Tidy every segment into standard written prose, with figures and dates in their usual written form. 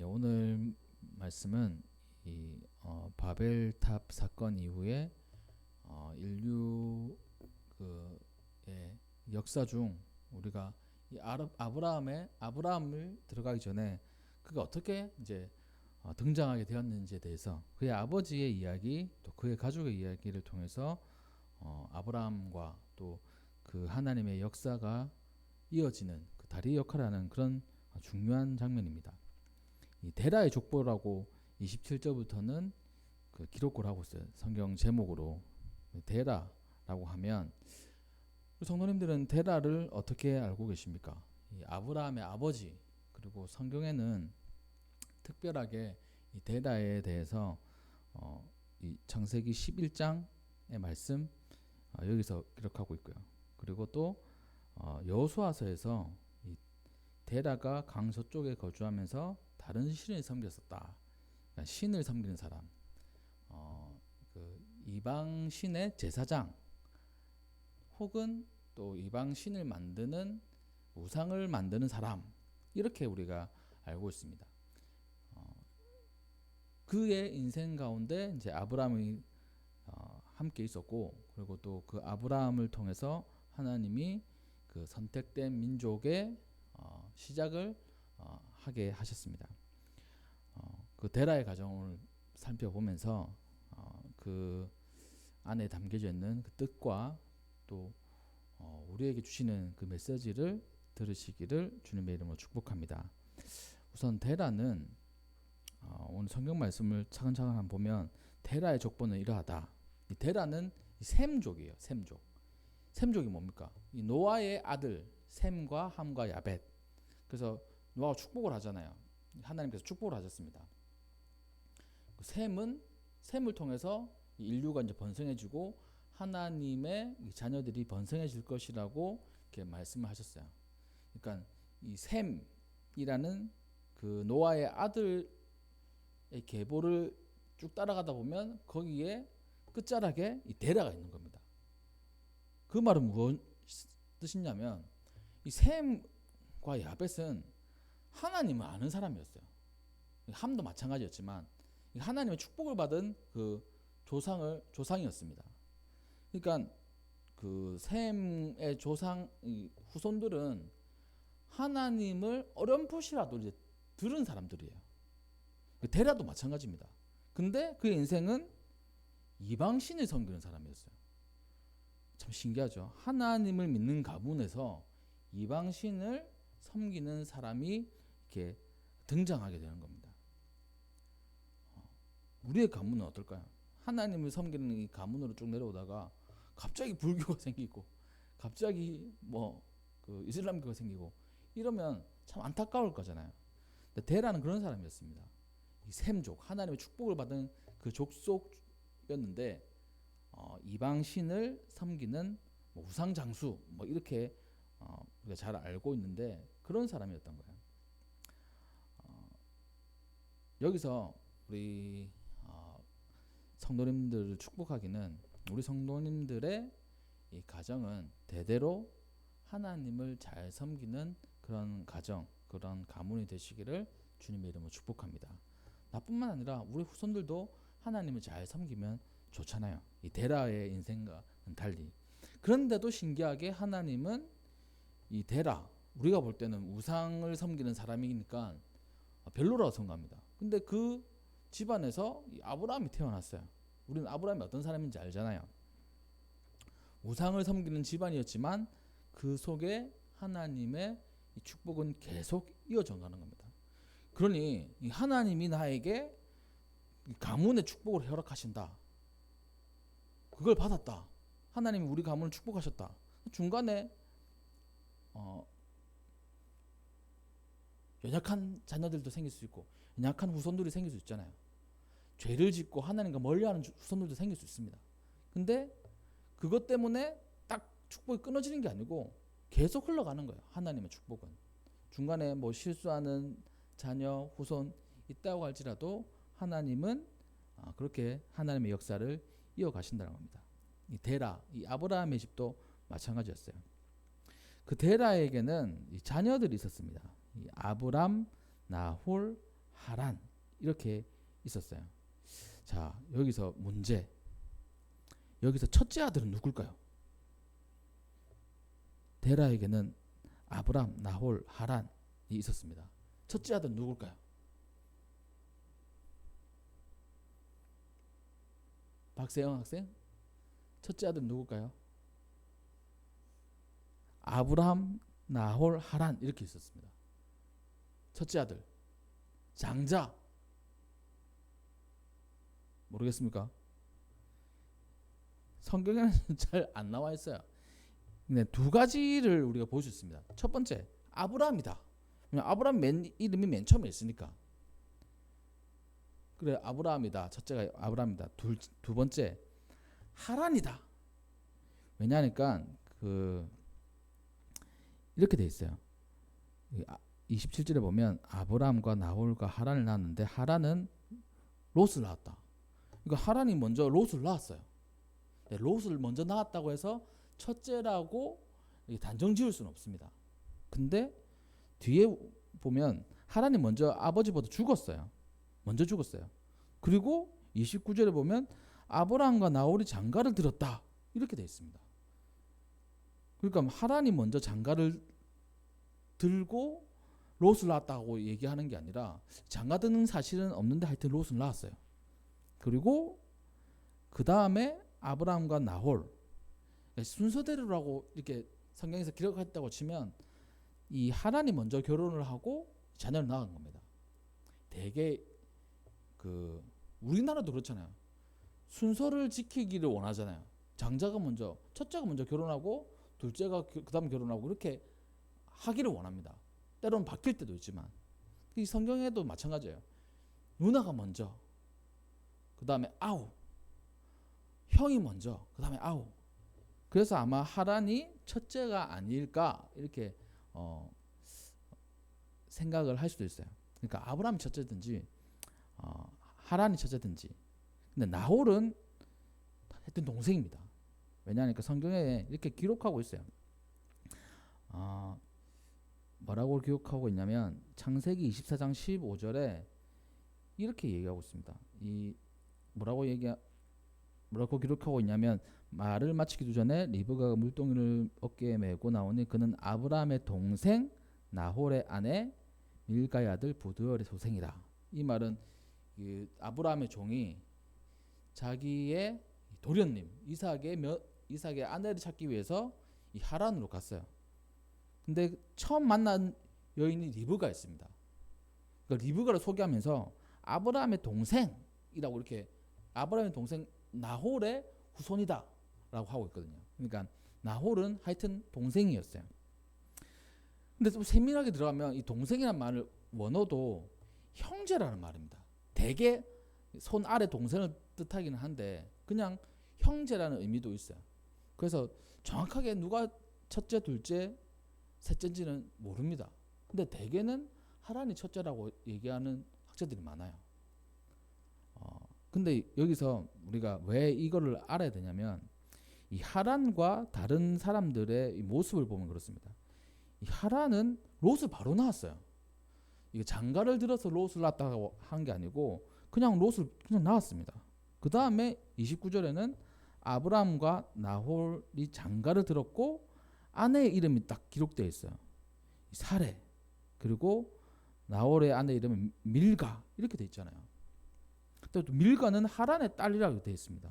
오늘 말씀은 바벨탑 사건 이후에 인류 의 역사 중 우리가 아브라함을 들어가기 전에 그가 어떻게 이제 등장하게 되었는지에 대해서 그의 아버지의 이야기 또 그의 가족의 이야기를 통해서 아브라함과 또 그 하나님의 역사가 이어지는 그 다리 역할을 하는 그런 중요한 장면입니다. 이 데라의 족보라고 27절부터는 그 기록을 하고 있어요. 성경 제목으로 데라라고 하면 성도님들은 데라를 어떻게 알고 계십니까? 이 아브라함의 아버지, 그리고 성경에는 특별하게 이 데라에 대해서 이 창세기 11장의 말씀 여기서 기록하고 있고요. 그리고 또 여호수아서에서 이 데라가 강서쪽에 거주하면서 다른 신을 섬겼었다. 그러니까 신을 섬기는 사람, 그 이방 신의 제사장, 혹은 또 이방 신을 만드는 우상을 만드는 사람, 이렇게 우리가 알고 있습니다. 그의 인생 가운데 이제 아브라함이 함께 있었고, 그리고 또 그 아브라함을 통해서 하나님이 그 선택된 민족의 시작을 하게 하셨습니다. 그 데라의 가정을 살펴보면서 그 안에 담겨져 있는 그 뜻과 또 우리에게 주시는 그 메시지를 들으시기를 주님의 이름으로 축복합니다. 우선 데라는 오늘 성경 말씀을 차근차근 한번 보면 데라의 족보는 이러하다. 이 데라는 셈족이에요. 셈족이 뭡니까? 이 노아의 아들 셈과 함과 야벳. 그래서 노아가 축복을 하잖아요. 하나님께서 축복을 하셨습니다. 셈을 통해서 인류가 이제 번성해지고 하나님의 자녀들이 번성해질 것이라고 이렇게 말씀을 하셨어요. 그러니까 이 셈이라는 그 노아의 아들의 계보를 쭉 따라가다 보면 거기에 끝자락에 이 데라가 있는 겁니다. 그 말은 무슨 뜻이냐면 이 셈과 야벳은 하나님을 아는 사람이었어요. 함도 마찬가지였지만 하나님의 축복을 받은 그 조상이었습니다. 그러니까 그 셈의 조상 후손들은 하나님을 어렴풋이라도 이제 들은 사람들이에요. 데라도 마찬가지입니다. 근데 그의 인생은 이방신을 섬기는 사람이었어요. 참 신기하죠. 하나님을 믿는 가문에서 이방신을 섬기는 사람이 이렇게 등장하게 되는 겁니다. 우리의 가문은 어떨까요? 하나님을 섬기는 이 가문으로 쭉 내려오다가 갑자기 불교가 생기고 갑자기 그 이슬람교가 생기고 이러면 참 안타까울 거잖아요. 근데 데라는 그런 사람이었습니다. 이 셈족, 하나님의 축복을 받은 그 족속이었는데 이방 신을 섬기는 우상 장수 이렇게 우리가 잘 알고 있는데 그런 사람이었던 거예요. 여기서 우리 성도님들을 축복하기는 우리 성도님들의 이 가정은 대대로 하나님을 잘 섬기는 그런 가정, 그런 가문이 되시기를 주님의 이름으로 축복합니다. 나뿐만 아니라 우리 후손들도 하나님을 잘 섬기면 좋잖아요. 이 데라의 인생과는 달리. 그런데도 신기하게 하나님은 이 데라, 우리가 볼 때는 우상을 섬기는 사람이니까 별로라고 생각합니다. 근데 그 집안에서 이 아브라함이 태어났어요. 우리는 아브라함이 어떤 사람인지 알잖아요. 우상을 섬기는 집안이었지만 그 속에 하나님의 이 축복은 계속 이어져 가는 겁니다. 그러니 이 하나님이 나에게 가문의 축복을 허락하신다. 그걸 받았다. 하나님이 우리 가문을 축복하셨다. 중간에 연약한 자녀들도 생길 수 있고 연약한 후손들이 생길 수 있잖아요. 죄를 짓고 하나님과 멀리하는 후손들도 생길 수 있습니다. 근데 그것 때문에 딱 축복이 끊어지는 게 아니고 계속 흘러가는 거예요. 하나님의 축복은. 중간에 실수하는 자녀, 후손 있다고 할지라도 하나님은 그렇게 하나님의 역사를 이어가신다는 겁니다. 이 데라, 이 아브라함의 집도 마찬가지였어요. 그 데라에게는 이 자녀들이 있었습니다. 이 아브람, 나홀, 하란 이렇게 있었어요. 자, 여기서 문제. 여기서 첫째 아들은 누굴까요? 데라에게는 아브람, 나홀, 하란이 있었습니다. 첫째 아들은 누굴까요? 박세영 학생? 첫째 아들은 누굴까요? 아브람, 나홀, 하란 이렇게 있었습니다. 첫째 아들. 장자. 모르겠습니까? 성경에는 잘 안 나와 있어요. 근데 두 가지를 우리가 볼 수 있습니다. 첫 번째, 아브라함이다. 아브라함 이름이 맨 처음에 있으니까. 그래, 아브라함이다. 첫째가 아브라함이다. 두 번째, 하란이다. 왜냐하니까 이렇게 돼 있어요. 27절에 보면 아브라함과 나홀과 하란을 낳았는데 하란은 롯을 낳았다. 그러니까 하란이 먼저 롯을 낳았어요. 롯을 먼저 낳았다고 해서 첫째라고 단정 지을 수는 없습니다. 근데 뒤에 보면 하란이 먼저 아버지보다 죽었어요. 먼저 죽었어요. 그리고 29절에 보면 아브라함과 나홀이 장가를 들었다. 이렇게 되어 있습니다. 그러니까 하란이 먼저 장가를 들고 롯을 낳았다고 얘기하는 게 아니라 장가 드는 사실은 없는데 하여튼 롯을 낳았어요. 그리고 그 다음에 아브라함과 나홀 순서대로라고 이렇게 성경에서 기록했다고 치면 이 하란이 먼저 결혼을 하고 자녀를 낳은 겁니다. 대개 우리나라도 그렇잖아요. 순서를 지키기를 원하잖아요. 첫째가 먼저 결혼하고 둘째가 그다음 결혼하고 이렇게 하기를 원합니다. 때로는 바뀔 때도 있지만 이 성경에도 마찬가지예요. 누나가 먼저, 그 다음에 아우, 형이 먼저, 그 다음에 아우. 그래서 아마 하란이 첫째가 아닐까 이렇게 생각을 할 수도 있어요. 그러니까 아브라함이 첫째든지 하란이 첫째든지. 근데 나홀은 하여튼 동생입니다. 왜냐하니까 성경에 이렇게 기록하고 있어요. 뭐라고 기록하고 있냐면 창세기 24장 15절에 이렇게 얘기하고 있습니다. 뭐라고 기록하고 있냐면 말을 마치기도 전에 리브가가 물동이를 어깨에 메고 나오니 그는 아브라함의 동생 나홀의 아내 밀가의 아들 부두엘의 소생이라. 이 말은 아브라함의 종이 자기의 도련님 이삭의 아내를 찾기 위해서 이 하란으로 갔어요. 근데 처음 만난 여인이 리브가였습니다. 그러니까 리브가를 소개하면서 아브라함의 동생이라고 이렇게 아브라함의 동생 나홀의 후손이다 라고 하고 있거든요. 그러니까 나홀은 하여튼 동생이었어요. 근데 좀 세밀하게 들어가면 이 동생이라는 말을 원어도 형제라는 말입니다. 대개 손 아래 동생을 뜻하기는 한데 그냥 형제라는 의미도 있어요. 그래서 정확하게 누가 첫째, 둘째, 셋째인지는 모릅니다. 근데 대개는 하란이 첫째라고 얘기하는 학자들이 많아요. 근데 여기서 우리가 왜 이거를 알아야 되냐면 이 하란과 다른 사람들의 이 모습을 보면 그렇습니다. 이 하란은 롯을 바로 낳았어요. 이게 장가를 들어서 롯을 낳았다고 한 게 아니고 그냥 롯을 그냥 낳았습니다. 그 다음에 29절에는 아브라함과 나홀이 장가를 들었고 아내의 이름이 딱 기록되어 있어요. 사레. 그리고 나홀의 아내 이름은 밀가 이렇게 되어 있잖아요. 또 밀가는 하란의 딸이라고 되어 있습니다.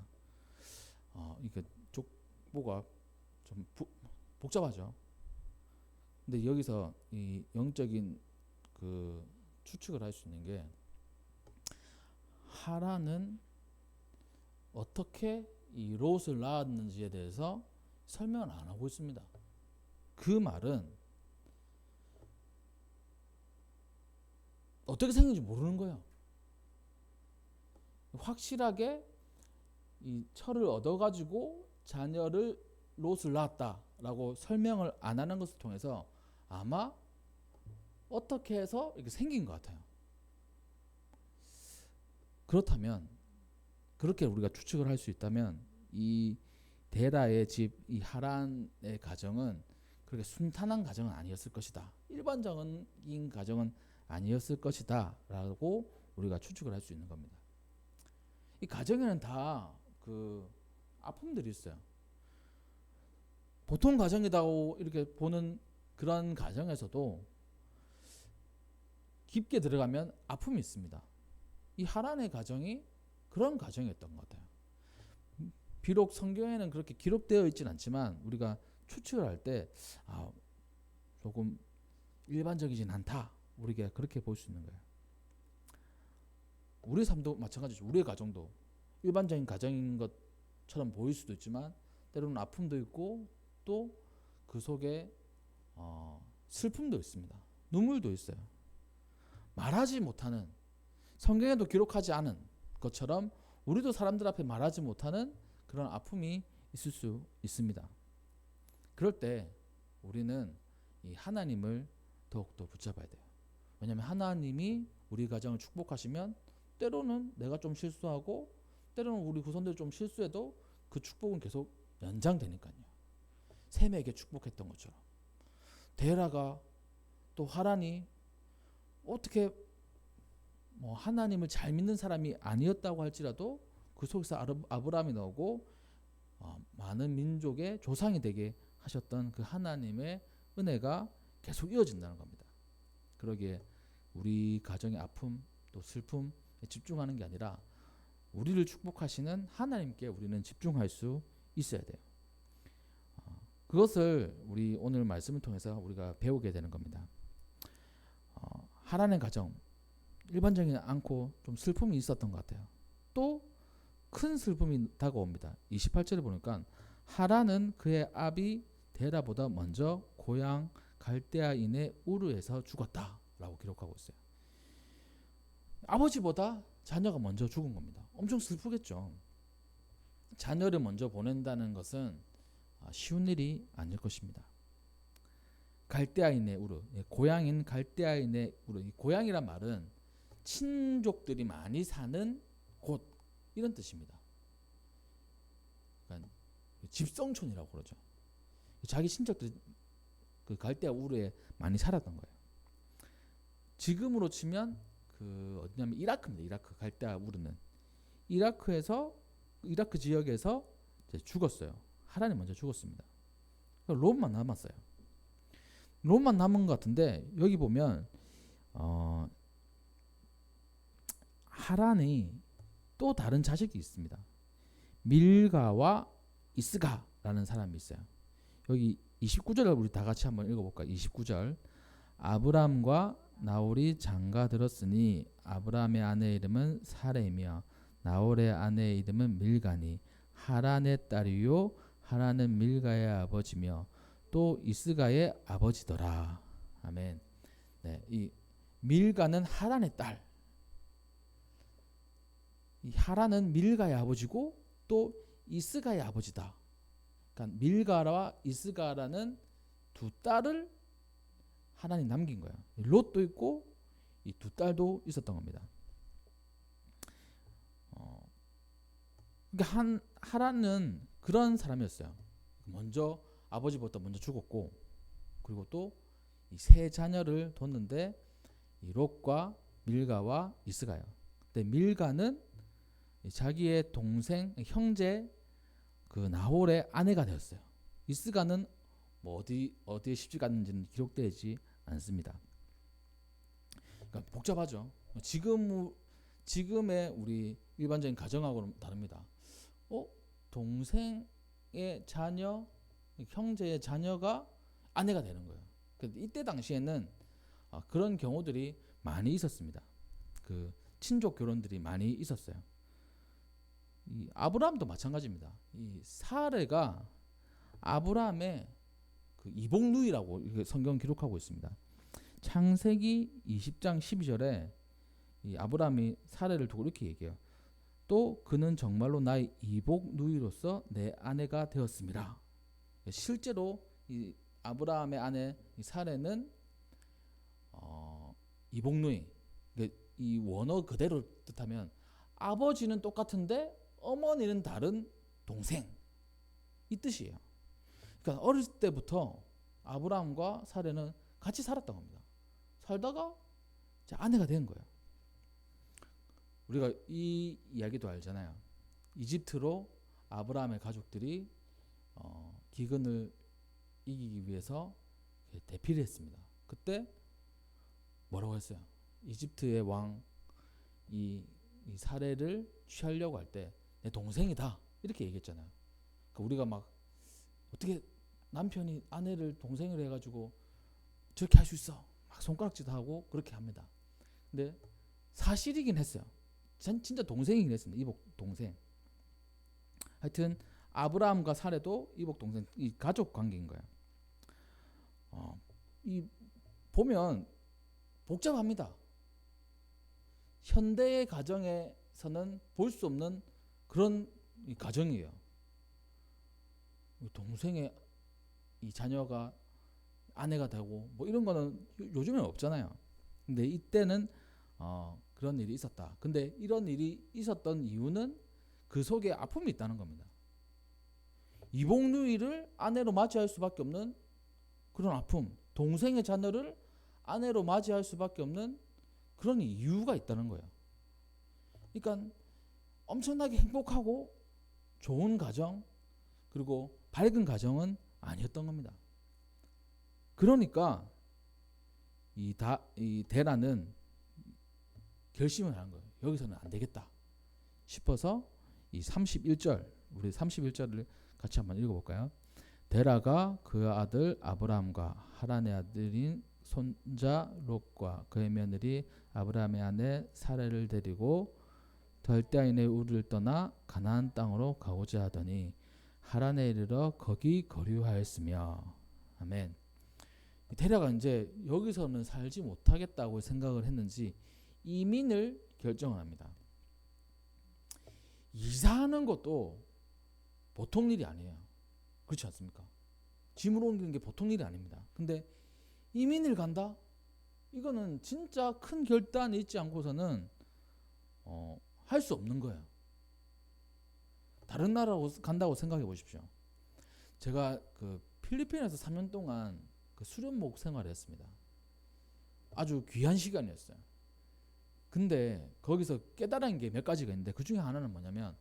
이게 족보가 좀 복잡하죠. 근데 여기서 이 영적인 추측을 할 수 있는 게 하란은 어떻게 이 롯을 낳았는지에 대해서 설명을 안 하고 있습니다. 그 말은 어떻게 생긴지 모르는 거예요. 확실하게 이 철을 얻어가지고 자녀를 롯을 낳았다라고 설명을 안 하는 것을 통해서 아마 어떻게 해서 이렇게 생긴 것 같아요. 그렇다면 그렇게 우리가 추측을 할 수 있다면 이 데라의 집, 이 하란의 가정은 그렇게 순탄한 가정은 아니었을 것이다. 일반적인 가정은 아니었을 것이다 라고 우리가 추측을 할 수 있는 겁니다. 이 가정에는 다 그 아픔들이 있어요. 보통 가정이라고 이렇게 보는 그런 가정에서도 깊게 들어가면 아픔이 있습니다. 이 하란의 가정이 그런 가정이었던 것 같아요. 비록 성경에는 그렇게 기록되어 있진 않지만 우리가 추측을 할 때 조금 일반적이진 않다. 우리가 그렇게 볼 수 있는 거예요. 우리 삶도 마찬가지죠. 우리의 가정도 일반적인 가정인 것처럼 보일 수도 있지만 때로는 아픔도 있고 또 그 속에 슬픔도 있습니다. 눈물도 있어요. 말하지 못하는, 성경에도 기록하지 않은 것처럼 우리도 사람들 앞에 말하지 못하는 그런 아픔이 있을 수 있습니다. 그럴 때 우리는 이 하나님을 더욱더 붙잡아야 돼요. 왜냐하면 하나님이 우리 가정을 축복하시면 때로는 내가 좀 실수하고 때로는 우리 후손들이 좀 실수해도 그 축복은 계속 연장되니까요. 셈에게 축복했던 것처럼 데라가 또 하란이 어떻게 하나님을 잘 믿는 사람이 아니었다고 할지라도 그 속에서 아브라함이 나오고 많은 민족의 조상이 되게 하셨던 그 하나님의 은혜가 계속 이어진다는 겁니다. 그러기에 우리 가정의 아픔 또 슬픔에 집중하는 게 아니라 우리를 축복하시는 하나님께 우리는 집중할 수 있어야 돼요. 그것을 우리 오늘 말씀을 통해서 우리가 배우게 되는 겁니다. 하란의 가정 일반적이지 않고 좀 슬픔이 있었던 것 같아요. 또 큰 슬픔이 다가옵니다. 28절에 보니까 하란은 그의 아비 데라보다 먼저 고향 갈대아인의 우르에서 죽었다라고 기록하고 있어요. 아버지보다 자녀가 먼저 죽은 겁니다. 엄청 슬프겠죠. 자녀를 먼저 보낸다는 것은 쉬운 일이 아닐 것입니다. 갈대아인의 우르, 고향인 갈대아인의 우르. 이 고향이란 말은 친족들이 많이 사는 곳 이런 뜻입니다. 그러니까 집성촌이라고 그러죠. 자기 친척들이 그 갈대아 우르에 많이 살았던 거예요. 지금으로 치면 그 어디냐면 이라크입니다. 이라크 갈대아 우르는 이라크 지역에서 이제 죽었어요. 하란이 먼저 죽었습니다. 롯만 남았어요. 롯만 남은 것 같은데 여기 보면 하란이 또 다른 자식이 있습니다. 밀가와 이스가라는 사람이 있어요. 여기 29절을 우리 다 같이 한번 읽어볼까요? 29절 아브람과 나홀이 장가 들었으니 아브람의 아내의 이름은 사레이며 나홀의 아내의 이름은 밀가니 하란의 딸이요 하란은 밀가의 아버지며 또 이스가의 아버지더라. 아멘. 네, 이 밀가는 하란의 딸. 이 하란은 밀가의 아버지고 또 이스가의 아버지다. 그러니까 밀가와 이스가라는 두 딸을 하나님 남긴 거예요. 롯도 있고 이 두 딸도 있었던 겁니다. 그러니까 하란은 그런 사람이었어요. 먼저 아버지보다 먼저 죽었고 그리고 또 이 세 자녀를 뒀는데 이 롯과 밀가와 이스가요. 근데 밀가는 자기의 동생 형제 그 나홀의 아내가 되었어요. 이스가는 뭐 어디에 시집 갔는지는 기록되지 않습니다. 그러니까 복잡하죠. 지금의 우리 일반적인 가정하고는 다릅니다. 동생의 자녀, 형제의 자녀가 아내가 되는 거예요. 이때 당시에는 그런 경우들이 많이 있었습니다. 그 친족 결혼들이 많이 있었어요. 이 아브라함도 마찬가지입니다. 이 사레가 아브라함의 그 이복누이라고 성경 기록하고 있습니다. 창세기 20장 12절에 이 아브라함이 사레를 두고 이렇게 얘기해요. 또 그는 정말로 나의 이복누이로서 내 아내가 되었습니다. 실제로 이 아브라함의 아내 이 사레는 이복누이, 이 원어 그대로 뜻하면 아버지는 똑같은데 어머니는 다른 동생 이 뜻이에요. 그러니까 어렸을 때부터 아브라함과 사레는 같이 살았던 겁니다. 살다가 자, 아내가 된 거예요. 우리가 이 이야기도 알잖아요. 이집트로 아브라함의 가족들이 기근을 이기기 위해서 대피를 했습니다. 그때 뭐라고 했어요? 이집트의 왕 이 사례를 취하려고 할 때 내 동생이다 이렇게 얘기했잖아요. 그러니까 우리가 막 어떻게 남편이 아내를 동생을 해가지고 저렇게 할 수 있어? 막 손가락질도 하고 그렇게 합니다. 근데 사실이긴 했어요. 진짜 동생이긴 했습니다. 이복 동생. 하여튼 아브라함과 사례도 이복 동생, 이 가족 관계인 거예요. 이 보면 복잡합니다. 현대의 가정에서는 볼 수 없는 그런 가정이에요. 동생의 이 자녀가 아내가 되고 뭐 이런 거는 요즘엔 없잖아요. 근데 이때는 그런 일이 있었다. 근데 이런 일이 있었던 이유는 그 속에 아픔이 있다는 겁니다. 이복누이를 아내로 맞이할 수밖에 없는 그런 아픔, 동생의 자녀를 아내로 맞이할 수밖에 없는 그런 이유가 있다는 거예요. 그러니까 엄청나게 행복하고 좋은 가정 그리고 밝은 가정은 아니었던 겁니다. 그러니까 이 데라는 결심을 한 거예요. 여기서는 안 되겠다 싶어서 이 31절, 우리 31절을 같이 한번 읽어볼까요? 데라가 그 아들 아브라함과 하란의 아들인 손자 롯과 그의 며느리 아브라함의 아내 사레를 데리고 들다인의 우르를 떠나 가나안 땅으로 가고자 하더니 하란에 이르러 거기 거류하였으며. 아멘. 데라가 이제 여기서는 살지 못하겠다고 생각을 했는지 이민을 결정을 합니다. 이사하는 것도 보통 일이 아니에요. 그렇지 않습니까? 짐을 옮기는 게 보통 일이 아닙니다. 근데 이민을 간다? 이거는 진짜 큰 결단이 있지 않고서는 할 수 없는 거예요. 다른 나라로 간다고 생각해 보십시오. 제가 그 필리핀에서 3년 동안 그 수련목 생활을 했습니다. 아주 귀한 시간이었어요. 근데 거기서 깨달은 게 몇 가지가 있는데 그 중에 하나는 뭐냐면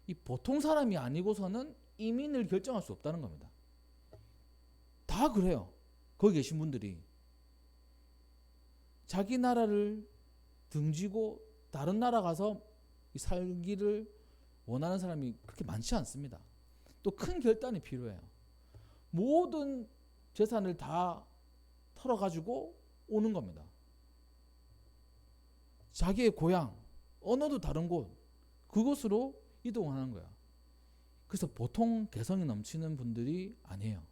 이 보통 사람이 아니고서는 이민을 결정할 수 없다는 겁니다. 다 그래요. 거기 계신 분들이 자기 나라를 등지고 다른 나라 가서 살기를 원하는 사람이 그렇게 많지 않습니다. 또 큰 결단이 필요해요. 모든 재산을 다 털어가지고 오는 겁니다. 자기의 고향, 언어도 다른 곳, 그곳으로 이동하는 거야. 그래서 보통 개성이 넘치는 분들이 아니에요.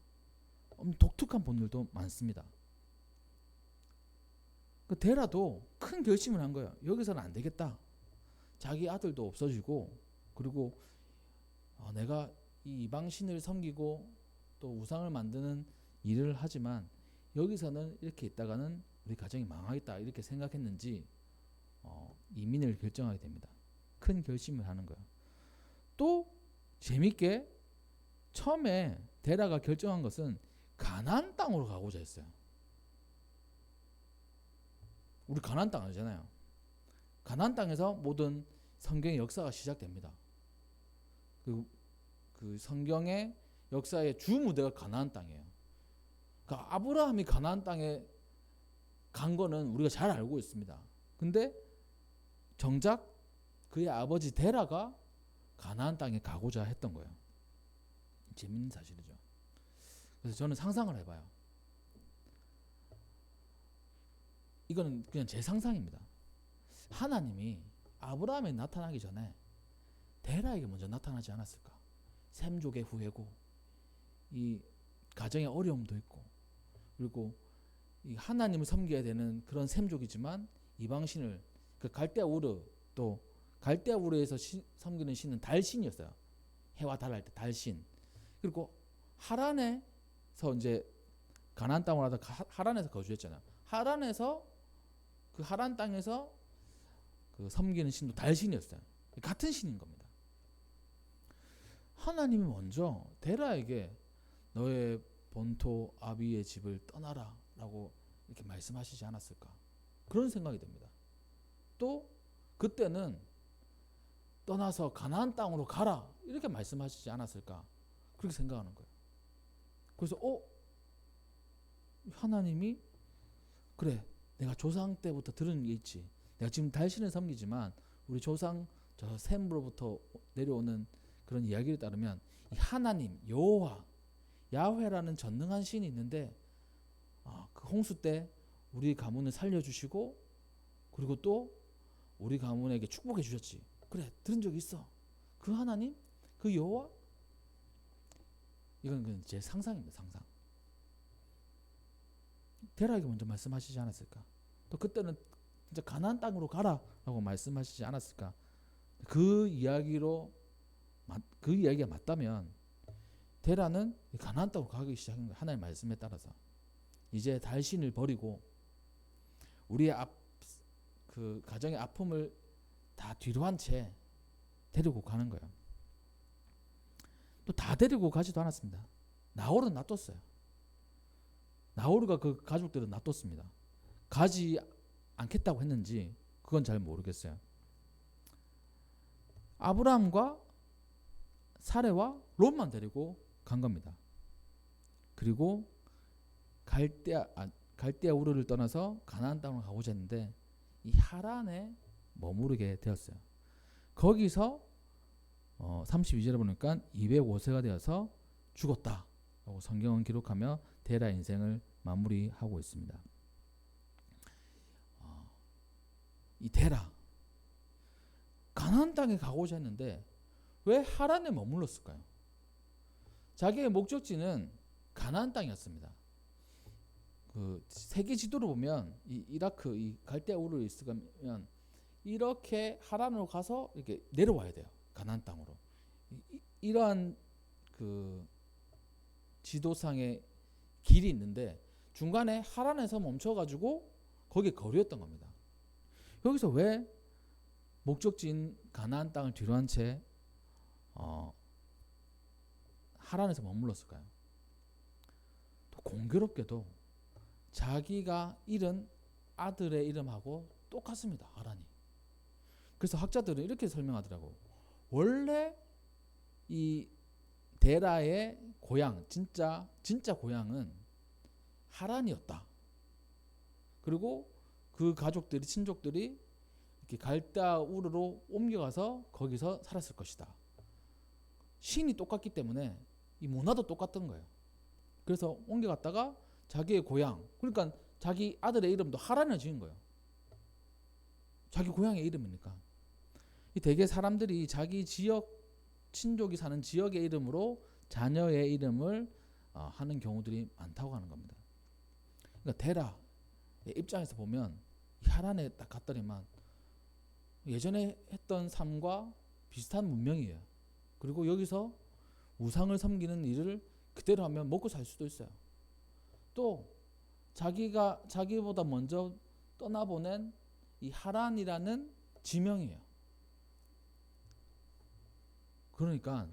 독특한 분들도 많습니다. 그 데라도 큰 결심을 한 거예요. 여기서는 안 되겠다. 자기 아들도 없어지고 그리고 내가 이 이방신을 섬기고 또 우상을 만드는 일을 하지만 여기서는 이렇게 있다가는 우리 가정이 망하겠다 이렇게 생각했는지 이민을 결정하게 됩니다. 큰 결심을 하는 거예요. 또 재밌게 처음에 데라가 결정한 것은 가나안 땅으로 가고자 했어요. 우리 가나안 땅 알잖아요. 가나안 땅에서 모든 성경의 역사가 시작됩니다. 그 성경의 역사의 주 무대가 가나안 땅이에요. 그러니까 아브라함이 가나안 땅에 간 거는 우리가 잘 알고 있습니다. 근데 정작 그의 아버지 데라가 가나안 땅에 가고자 했던 거예요. 재밌는 사실이죠. 그래서 저는 상상을 해봐요. 이거는 그냥 제 상상입니다. 하나님이 아브라함에 나타나기 전에 데라에게 먼저 나타나지 않았을까? 셈족의 후예고 이 가정의 어려움도 있고 그리고 이 하나님을 섬겨야 되는 그런 셈족이지만 이방신을 그 갈대아 우르 또 갈대아 우르에서 섬기는 신은 달신이었어요. 해와 달할 때 달신. 그리고 하란에서 이제 가나안 땅으로 하다 하란에서 거주했잖아요. 하란에서 그 하란 땅에서 그 섬기는 신도 달신이었어요. 같은 신인 겁니다. 하나님이 먼저 데라에게 너의 본토 아비의 집을 떠나라 라고 이렇게 말씀하시지 않았을까? 그런 생각이 듭니다. 또 그때는 떠나서 가나안 땅으로 가라 이렇게 말씀하시지 않았을까 그렇게 생각하는 거예요. 그래서 하나님이 그래 내가 조상 때부터 들은 게 있지. 내가 지금 달신을 섬기지만 우리 조상 저 셈으로부터 내려오는 그런 이야기에 따르면 이 하나님 여호와 야훼라는 전능한 신이 있는데 그 홍수 때 우리 가문을 살려주시고 그리고 또 우리 가문에게 축복해 주셨지. 그래 들은 적 있어. 그 하나님 그 여호와 이건 제 상상입니다. 상상. 데라에게 먼저 말씀하시지 않았을까. 또 그때는 진짜 가나안 땅으로 가라라고 말씀하시지 않았을까. 그 이야기가 맞다면 데라는 가나안 땅으로 가기 시작한 거예요. 하나님의 말씀에 따라서 이제 달신을 버리고 우리의 그 가정의 아픔을 다 뒤로 한 채 데리고 가는 거예요. 또 다 데리고 가지도 않았습니다. 나홀은 놔뒀어요. 나홀과 그 가족들은 놔뒀습니다. 가지 않겠다고 했는지 그건 잘 모르겠어요. 아브라함과 사레와 롯만 데리고 간 겁니다. 그리고 갈대아 우르를 떠나서 가나안 땅으로 가고자 했는데 이 하란에 머무르게 되었어요. 거기서 32절에 보니까 205세가 되어서 죽었다라고 성경은 기록하며 데라 인생을 마무리하고 있습니다. 이 데라 가나안 땅에 가고자 했는데 왜 하란에 머물렀을까요? 자기의 목적지는 가나안 땅이었습니다. 그 세계 지도를 보면 이 이라크 이 갈대아 우르에 있으면 이렇게 하란으로 가서 이렇게 내려와야 돼요. 가나안 땅으로. 이러한 그 지도상의 길이 있는데 중간에 하란에서 멈춰가지고 거기에 거류했던 겁니다. 여기서 왜 목적지인 가나안 땅을 뒤로 한 채 하란에서 머물렀을까요? 또 공교롭게도 자기가 잃은 아들의 이름하고 똑같습니다. 하란이. 그래서 학자들은 이렇게 설명하더라고. 원래 이 데라의 고향, 진짜 고향은 하란이었다. 그리고 그 가족들이 친족들이 이렇게 갈대아 우르로 옮겨가서 거기서 살았을 것이다. 신이 똑같기 때문에 이 문화도 똑같던 거예요. 그래서 옮겨갔다가 자기의 고향, 그러니까 자기 아들의 이름도 하란을 지은 거예요. 자기 고향의 이름이니까. 이 대개 사람들이 자기 지역 친족이 사는 지역의 이름으로 자녀의 이름을 하는 경우들이 많다고 하는 겁니다. 그러니까 데라의 입장에서 보면 하란에 딱 갔더니만 예전에 했던 삶과 비슷한 문명이에요. 그리고 여기서 우상을 섬기는 일을 그대로 하면 먹고 살 수도 있어요. 또 자기보다 먼저 떠나보낸 이 하란이라는 지명이에요. 그러니까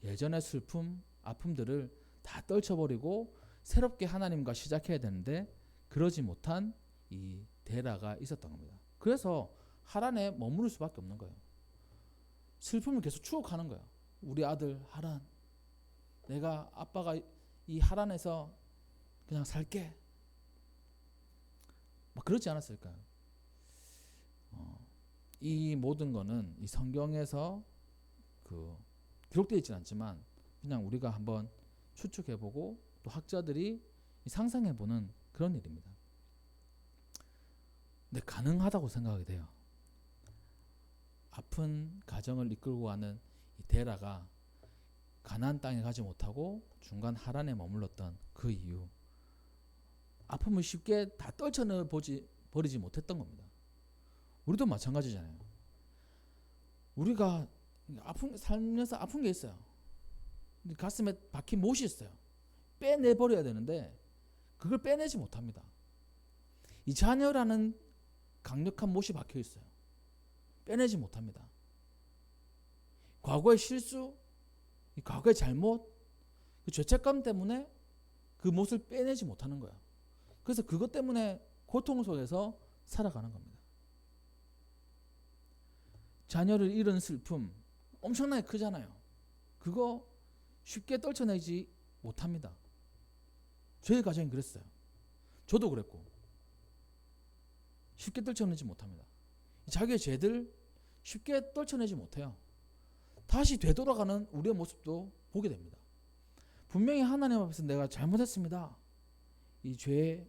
예전의 슬픔, 아픔들을 다 떨쳐버리고 새롭게 하나님과 시작해야 되는데 그러지 못한 이 데라가 있었던 겁니다. 그래서 하란에 머무를 수밖에 없는 거예요. 슬픔을 계속 추억하는 거예요. 우리 아들 하란, 내가 아빠가 이 하란에서 그냥 살게. 막 그러지 않았을까요? 이 모든 거는 이 성경에서 기록되어 있지는 않지만 그냥 우리가 한번 추측해보고 또 학자들이 상상해보는 그런 일입니다. 근데 가능하다고 생각이 돼요. 아픈 가정을 이끌고 가는 이 데라가 가나안 땅에 가지 못하고 중간 하란에 머물렀던 그 이유, 아픔을 쉽게 다 떨쳐내 버리지 못했던 겁니다. 우리도 마찬가지잖아요. 우리가 살면서 아픈 게 있어요. 가슴에 박힌 못이 있어요. 빼내버려야 되는데 그걸 빼내지 못합니다. 이 자녀라는 강력한 못이 박혀 있어요. 빼내지 못합니다. 과거의 실수, 과거의 잘못, 그 죄책감 때문에 그 못을 빼내지 못하는 거야. 그래서 그것 때문에 고통 속에서 살아가는 겁니다. 자녀를 잃은 슬픔 엄청나게 크잖아요. 그거 쉽게 떨쳐내지 못합니다. 저희 가정이 그랬어요. 저도 그랬고 쉽게 떨쳐내지 못합니다. 자기의 죄들 쉽게 떨쳐내지 못해요. 다시 되돌아가는 우리의 모습도 보게 됩니다. 분명히 하나님 앞에서 내가 잘못했습니다. 이 죄에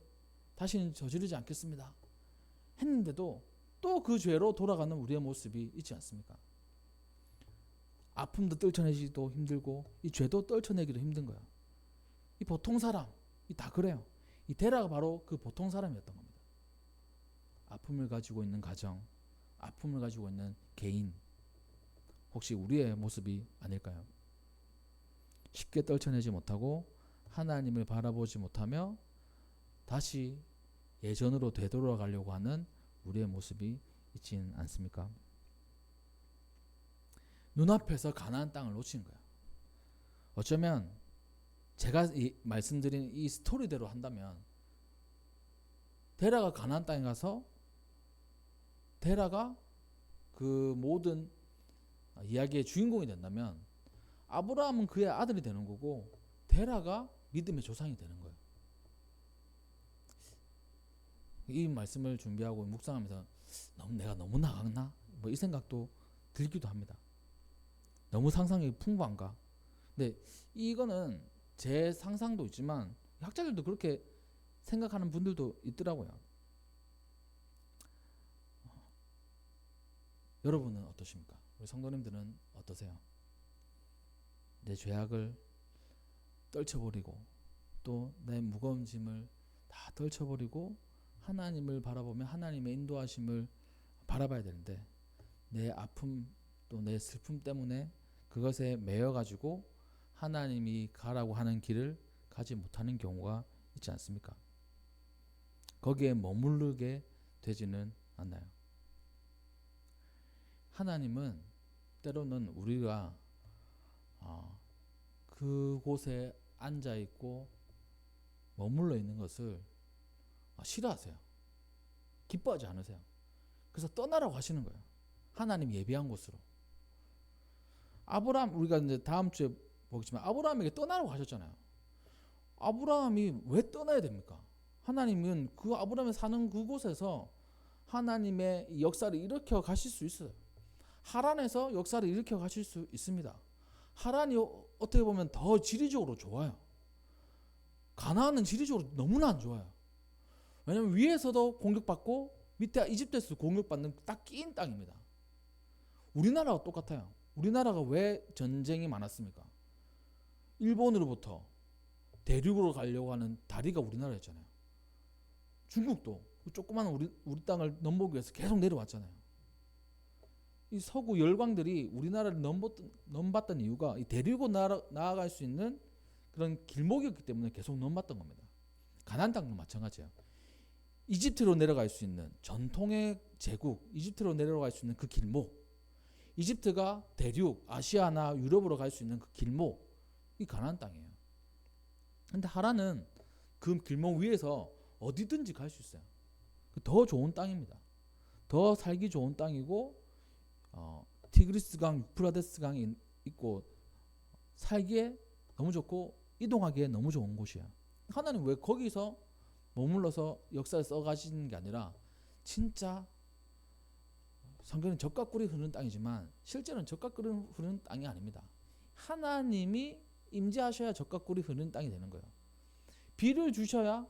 다시는 저지르지 않겠습니다. 했는데도 또 그 죄로 돌아가는 우리의 모습이 있지 않습니까? 아픔도 떨쳐내기도 힘들고 이 죄도 떨쳐내기도 힘든 거야. 이 보통 사람, 이 다 그래요. 이 데라가 바로 그 보통 사람이었던 겁니다. 아픔을 가지고 있는 가정, 아픔을 가지고 있는 개인, 혹시 우리의 모습이 아닐까요? 쉽게 떨쳐내지 못하고 하나님을 바라보지 못하며 다시 예전으로 되돌아가려고 하는 우리의 모습이 있지는 않습니까? 눈앞에서 가나안 땅을 놓친 거야. 어쩌면 제가 말씀드린 이 스토리대로 한다면 데라가 가나안 땅에 가서 데라가 그 모든 이야기의 주인공이 된다면 아브라함은 그의 아들이 되는 거고 데라가 믿음의 조상이 되는 거예요. 이 말씀을 준비하고 묵상하면서 내가 너무 나갔나? 뭐 이 생각도 들기도 합니다. 너무 상상력이 풍부한가? 근데 이거는 제 상상도 있지만 학자들도 그렇게 생각하는 분들도 있더라고요. 여러분은 어떠십니까? 우리 성도님들은 어떠세요? 내 죄악을 떨쳐버리고 또 내 무거운 짐을 다 떨쳐버리고 하나님을 바라보며 하나님의 인도하심을 바라봐야 되는데 내 아픔 또 내 슬픔 때문에 그것에 매여가지고 하나님이 가라고 하는 길을 가지 못하는 경우가 있지 않습니까? 거기에 머무르게 되지는 않나요? 하나님은 때로는 우리가 그곳에 앉아있고 머물러 있는 것을 싫어하세요. 기뻐하지 않으세요. 그래서 떠나라고 하시는 거예요. 하나님 예비한 곳으로. 아브라함, 우리가 이제 다음 주에 보겠지만 아브라함에게 떠나라고 하셨잖아요. 아브라함이 왜 떠나야 됩니까? 하나님은 그 아브라함이 사는 그곳에서 하나님의 역사를 일으켜 가실 수 있어요. 하란에서 역사를 일으켜 가실 수 있습니다. 하란이 어떻게 보면 더 지리적으로 좋아요. 가나안은 지리적으로 너무나 안 좋아요. 왜냐하면 위에서도 공격받고 밑에 이집트에서도 공격받는 딱 끼인 땅입니다. 우리나라와 똑같아요. 우리나라가 왜 전쟁이 많았습니까? 일본으로부터 대륙으로 가려고 하는 다리가 우리나라였잖아요. 중국도 조그만 우리 땅을 넘보기 위해서 계속 내려왔잖아요. 이 서구 열강들이 우리나라를 넘봤던 이유가 이 대륙으로 나아갈 수 있는 그런 길목이었기 때문에 계속 넘봤던 겁니다. 가나안 땅도 마찬가지예요. 이집트로 내려갈 수 있는 전통의 제국, 이집트로 내려갈 수 있는 그 길목, 이집트가 대륙, 아시아나 유럽으로 갈 수 있는 그 길목, 이 가나안 땅이에요. 근데 하란은 그 길목 위에서 어디든지 갈 수 있어요. 더 좋은 땅입니다. 더 살기 좋은 땅이고 티그리스강, 유프라데스강이 있고 살기에 너무 좋고 이동하기에 너무 좋은 곳이에요. 하나님 왜 거기서 머물러서 역사를 써가시는 게 아니라 진짜 성경은 젖과 꿀이 흐르는 땅이지만 실제로는 젖과 꿀이 흐르는 땅이 아닙니다. 하나님이 임재하셔야 젖과 꿀이 흐르는 땅이 되는 거예요. 비를 주셔야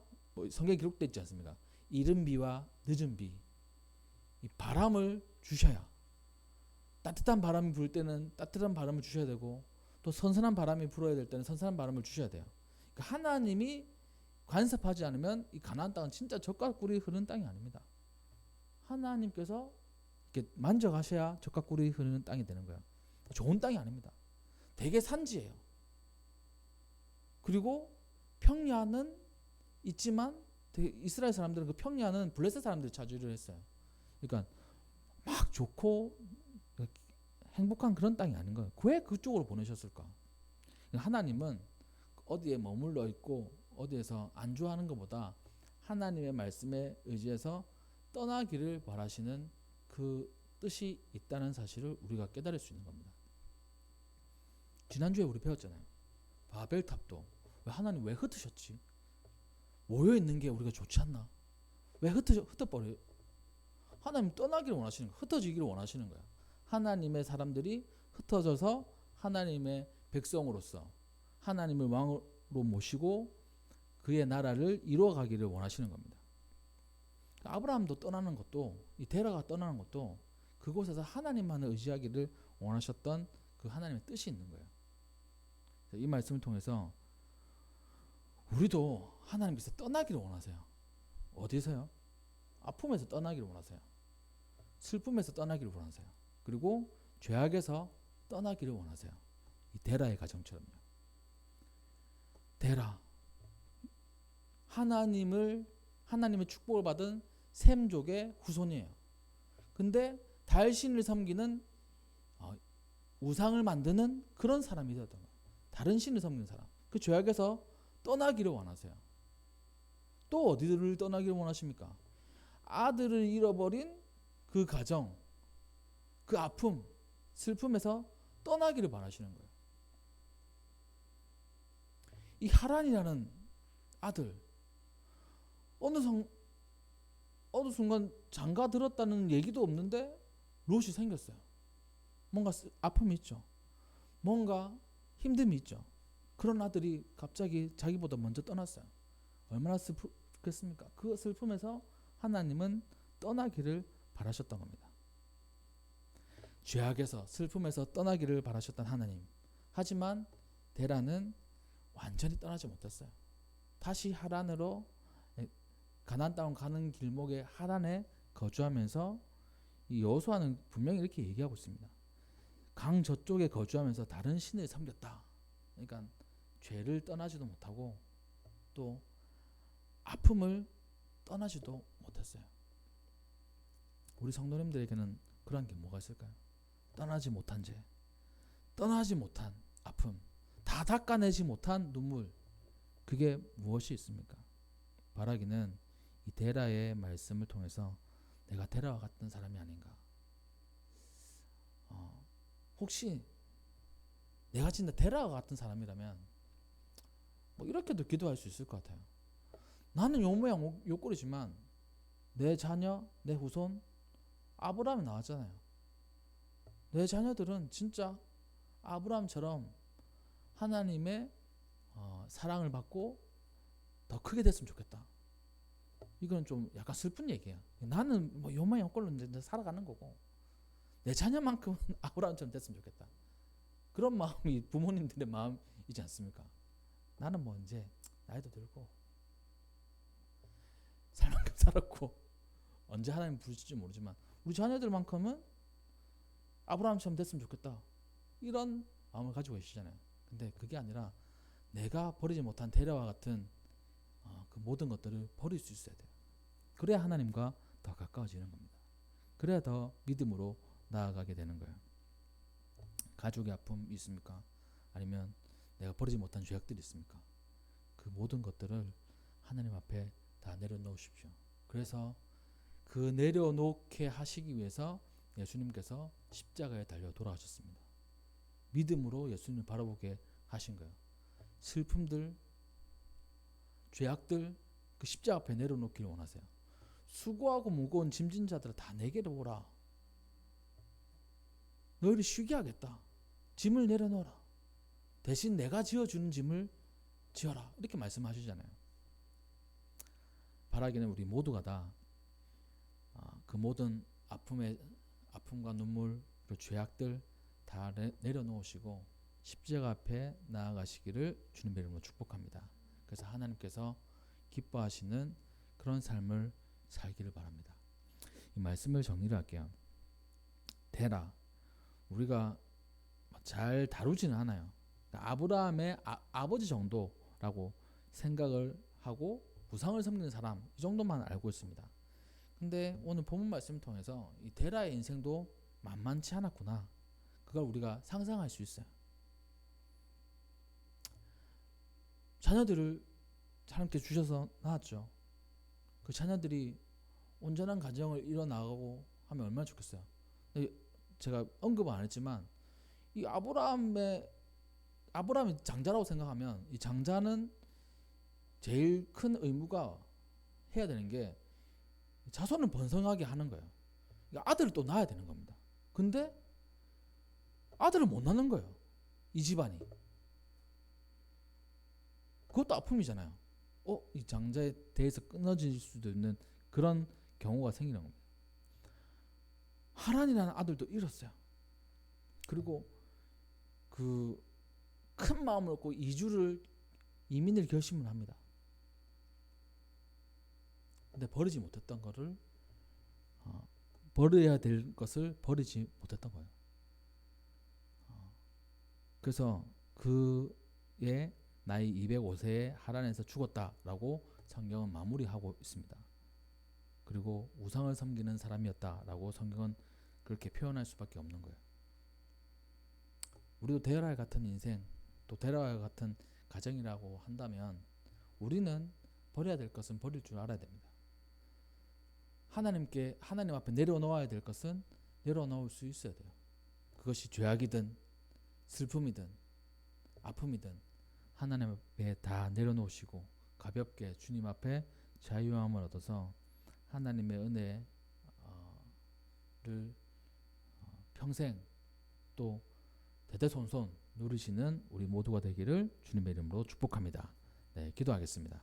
성경에 기록되어 있지 않습니까? 이른 비와 늦은 비, 이 바람을 주셔야 따뜻한 바람이 불 때는 따뜻한 바람을 주셔야 되고 또 선선한 바람이 불어야 될 때는 선선한 바람을 주셔야 돼요. 그러니까 하나님이 간섭하지 않으면 이 가나안 땅은 진짜 젖과 꿀이 흐르는 땅이 아닙니다. 하나님께서 이렇게 만져가셔야 젖과 꿀이 흐르는 땅이 되는 거예요. 좋은 땅이 아닙니다. 되게 산지예요. 그리고 평야는 있지만 이스라엘 사람들은 그 평야는 블레셋 사람들이 차지를 했어요. 그러니까 막 좋고 행복한 그런 땅이 아닌 거예요. 왜 그쪽으로 보내셨을까? 하나님은 어디에 머물러 있고 어디에서 안주하는 것보다 하나님의 말씀에 의지해서 떠나기를 바라시는 그 뜻이 있다는 사실을 우리가 깨달을 수 있는 겁니다. 지난주에 우리 배웠잖아요. 바벨탑도 하나님 왜 흩으셨지? 모여있는 게 우리가 좋지 않나? 왜 흩어버려요? 하나님 떠나기를 원하시는 거예요. 흩어지기를 원하시는 거예요. 하나님의 사람들이 흩어져서 하나님의 백성으로서 하나님을 왕으로 모시고 그의 나라를 이루어가기를 원하시는 겁니다. 아브라함도 떠나는 것도, 이 데라가 떠나는 것도 그곳에서 하나님만을 의지하기를 원하셨던 그 하나님의 뜻이 있는 거예요. 이 말씀을 통해서 우리도 하나님께서 떠나기를 원하세요. 어디서요? 아픔에서 떠나기를 원하세요. 슬픔에서 떠나기를 원하세요. 그리고 죄악에서 떠나기를 원하세요. 이 데라의 가정처럼요. 데라, 하나님의 축복을 받은 셈족의 후손이에요. 근데 달신을 섬기는 우상을 만드는 그런 사람이 되었던 거예요. 다른 신을 섬기는 사람. 그 죄악에서 떠나기를 원하세요. 또 어디를 떠나기를 원하십니까? 아들을 잃어버린 그 가정, 그 아픔, 슬픔에서 떠나기를 바라시는 거예요. 이 하란이라는 아들, 어느 순간 장가 들었다는 얘기도 없는데 롯이 생겼어요. 뭔가 아픔이 있죠. 뭔가 힘듦이 있죠. 그런 아들이 갑자기 자기보다 먼저 떠났어요. 얼마나 슬프겠습니까? 그 슬픔에서 하나님은 떠나기를 바라셨던 겁니다. 죄악에서 슬픔에서 떠나기를 바라셨던 하나님. 하지만 데라는 완전히 떠나지 못했어요. 다시 하란으로, 가나안 땅 가는 길목에 하란에 거주하면서 이 여호수아는 분명히 이렇게 얘기하고 있습니다. 강 저쪽에 거주하면서 다른 신을 섬겼다. 그러니까 죄를 떠나지도 못하고 또 아픔을 떠나지도 못했어요. 우리 성도님들에게는 그런 게 뭐가 있을까요? 떠나지 못한 죄, 떠나지 못한 아픔, 다 닦아내지 못한 눈물, 그게 무엇이 있습니까? 바라기는 이 데라의 말씀을 통해서 내가 데라와 같은 사람이 아닌가. 혹시 내가 진짜 데라와 같은 사람이라면 뭐 이렇게도 기도할 수 있을 것 같아요. 나는 요 모양 요 꼴이지만 내 자녀, 내 후손 아브라함이 나왔잖아요. 내 자녀들은 진짜 아브라함처럼 하나님의 사랑을 받고 더 크게 됐으면 좋겠다. 이건 좀 약간 슬픈 얘기야. 나는 뭐 요 모양 요 꼴로 이제 살아가는 거고 내 자녀만큼은 아브라함처럼 됐으면 좋겠다. 그런 마음이 부모님들의 마음이지 않습니까? 나는 뭐 이제 나이도 들고 살 만큼 살았고 언제 하나님 부르실지 모르지만 우리 자녀들만큼은 아브라함처럼 됐으면 좋겠다. 이런 마음을 가지고 계시잖아요. 근데 그게 아니라 내가 버리지 못한 데라와 같은 그 모든 것들을 버릴 수 있어야 돼요. 그래야 하나님과 더 가까워지는 겁니다. 그래야 더 믿음으로 나아가게 되는 거예요. 가족의 아픔이 있습니까? 아니면 내가 버리지 못한 죄악들이 있습니까? 그 모든 것들을 하나님 앞에 다 내려놓으십시오. 그래서 그 내려놓게 하시기 위해서 예수님께서 십자가에 달려 돌아가셨습니다. 믿음으로 예수님을 바라보게 하신 거예요. 슬픔들, 죄악들 그 십자가 앞에 내려놓기를 원하세요. 수고하고 무거운 짐진 자들아 다 내게로 오라. 너희를 쉬게 하겠다. 짐을 내려놓아라. 대신 내가 지어주는 짐을 지어라. 이렇게 말씀하시잖아요. 바라기는 우리 모두가 다 그 모든 아픔과 눈물, 그리고 죄악들 다 내려놓으시고 십자가 앞에 나아가시기를 주님의 이름으로 축복합니다. 그래서 하나님께서 기뻐하시는 그런 삶을 살기를 바랍니다. 이 말씀을 정리를 할게요. 데라, 우리가 잘 다루지는 않아요. 아브라함의 아버지 정도라고 생각을 하고 우상을 섬기는 사람 이 정도만 알고 있습니다. 근데 오늘 본문 말씀을 통해서 이 데라의 인생도 만만치 않았구나. 그걸 우리가 상상할 수 있어요. 자녀들을 하나님께 주셔서 낳았죠. 그 자녀들이 온전한 가정을 이뤄나가고 하면 얼마나 좋겠어요. 근데 제가 언급은 안 했지만 이 아브라함이 장자라고 생각하면 이 장자는 제일 큰 의무가 해야 되는 게 자손을 번성하게 하는 거예요. 그러니까 아들을 또 낳아야 되는 겁니다. 근데 아들을 못 낳는 거예요. 이 집안이. 그것도 아픔이잖아요. 이 장자에 대해서 끊어질 수도 있는 그런 경우가 생기는 겁니다. 하란이라는 아들도 잃었어요. 그리고 그 큰 마음을 먹고 이민을 결심을 합니다. 근데 버리지 못했던 거를 버려야 될 것을 버리지 못했던 거예요. 그래서 그의 나이 205세에 하란에서 죽었다라고 성경은 마무리하고 있습니다. 그리고 우상을 섬기는 사람이었다라고 성경은 그렇게 표현할 수밖에 없는 거예요. 우리도 데라와 같은 인생, 또 데라와 같은 가정이라고 한다면 우리는 버려야 될 것은 버릴 줄 알아야 됩니다. 하나님 앞에 내려놓아야 될 것은 내려놓을 수 있어야 돼요. 그것이 죄악이든 슬픔이든 아픔이든 하나님 앞에 다 내려놓으시고 가볍게 주님 앞에 자유함을 얻어서 하나님의 은혜를 평생 또 대대손손 누리시는 우리 모두가 되기를 주님의 이름으로 축복합니다. 네, 기도하겠습니다.